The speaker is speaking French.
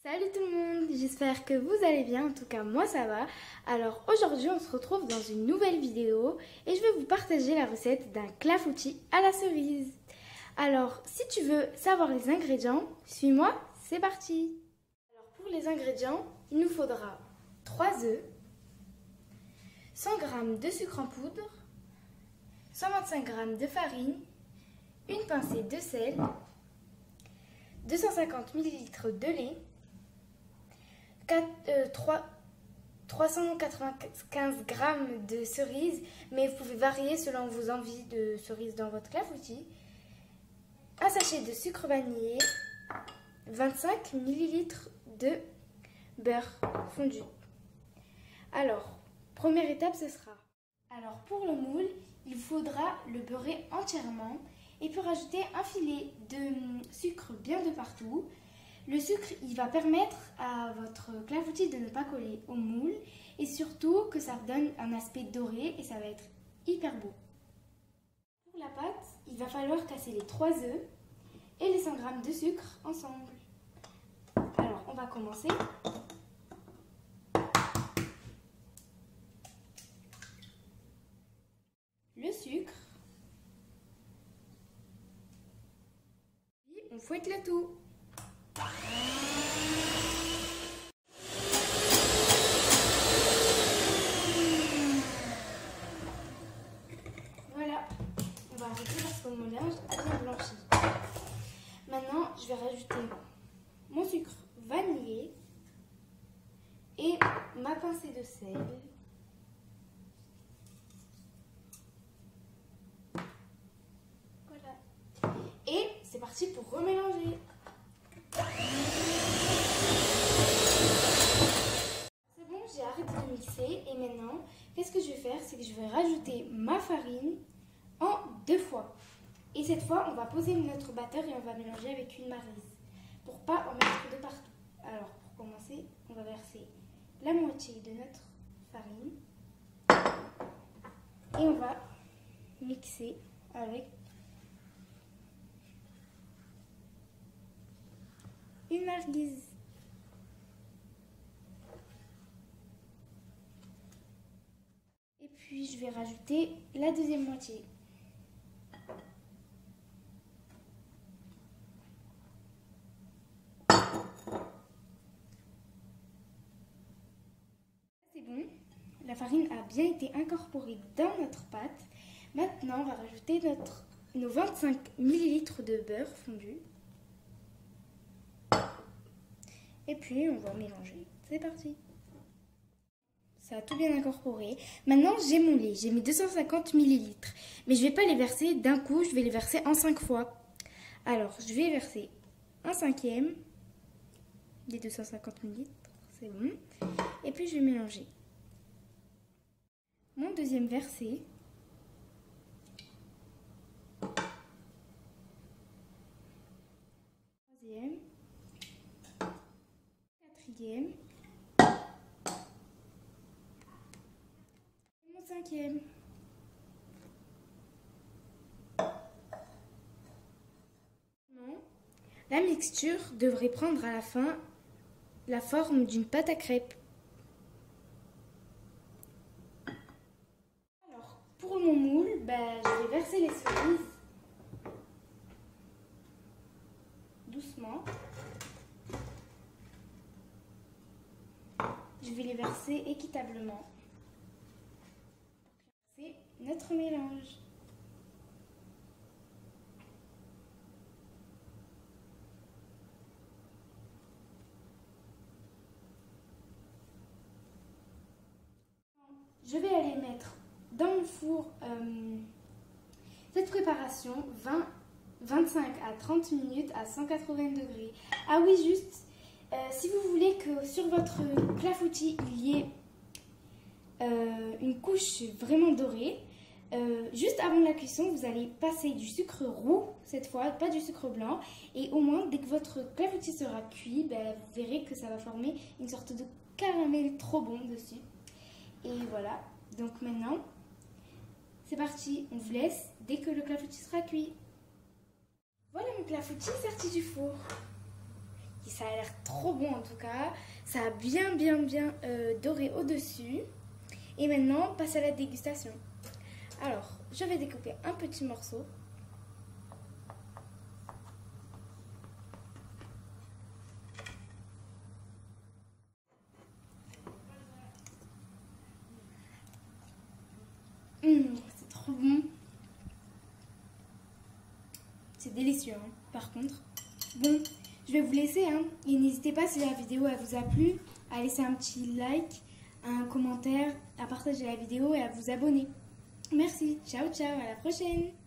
Salut tout le monde, j'espère que vous allez bien, en tout cas moi ça va. Alors aujourd'hui on se retrouve dans une nouvelle vidéo et je vais vous partager la recette d'un clafoutis à la cerise. Alors si tu veux savoir les ingrédients, suis-moi, c'est parti. Alors pour les ingrédients, il nous faudra 3 œufs, 100 g de sucre en poudre, 125 g de farine, une pincée de sel, 250 ml de lait, 395 g de cerises, mais vous pouvez varier selon vos envies de cerises dans votre clafoutis, un sachet de sucre vanillé, 25 ml de beurre fondu. Alors, première étape, ce sera... Alors, pour le moule, il faudra le beurrer entièrement et puis rajouter un filet de sucre bien de partout. Le sucre, il va permettre à votre clafoutis de ne pas coller au moule et surtout que ça donne un aspect doré et ça va être hyper beau. Pour la pâte, il va falloir casser les 3 œufs et les 100 g de sucre ensemble. Alors, on va commencer. Le sucre. Puis, on fouette le tout. Voilà, on va arrêter parce que mon mélange a bien blanchi. Maintenant, je vais rajouter mon sucre vanillé et ma pincée de sel. Voilà. Et c'est parti pour remélanger. C'est bon, j'ai arrêté de mixer et maintenant, qu'est-ce que je vais faire? C'est que je vais rajouter ma farine en 2 fois. Et cette fois, on va poser notre batteur et on va mélanger avec une maryse pour pas en mettre de partout. Alors, pour commencer, on va verser la moitié de notre farine et on va mixer avec une maryse. Et puis, je vais rajouter la deuxième moitié. C'est bon, la farine a bien été incorporée dans notre pâte. Maintenant, on va rajouter nos 25 ml de beurre fondu. Et puis, on va mélanger. C'est parti. Ça a tout bien incorporé. Maintenant, j'ai mon lait. J'ai mis 250 ml. Mais je ne vais pas les verser d'un coup. Je vais les verser en 5 fois. Alors, je vais verser un cinquième des 250 ml. C'est bon. Et puis, je vais mélanger. Mon deuxième versé. Troisième. Quatrième. Et mon cinquième. La mixture devrait prendre à la fin la forme d'une pâte à crêpes. Alors, pour mon moule, je vais verser les cerises doucement. Je vais les verser équitablement. C'est notre mélange. Je vais aller mettre dans le four cette préparation 25 à 30 minutes à 180 degrés. Ah oui, juste, si vous voulez que sur votre clafoutis il y ait une couche vraiment dorée, juste avant la cuisson, vous allez passer du sucre roux, cette fois, pas du sucre blanc. Et au moins, dès que votre clafoutis sera cuit, vous verrez que ça va former une sorte de caramel trop bon dessus. Et voilà, donc maintenant, c'est parti, on vous laisse dès que le clafoutis sera cuit. Voilà mon clafoutis sorti du four. Ça a l'air trop bon en tout cas. Ça a bien doré au-dessus. Et maintenant, on passe à la dégustation. Alors, je vais découper un petit morceau. C'est trop bon. C'est délicieux, hein, par contre. Bon, je vais vous laisser. Hein, et n'hésitez pas, si la vidéo elle vous a plu, à laisser un petit like, un commentaire, à partager la vidéo et à vous abonner. Merci. Ciao, ciao. À la prochaine.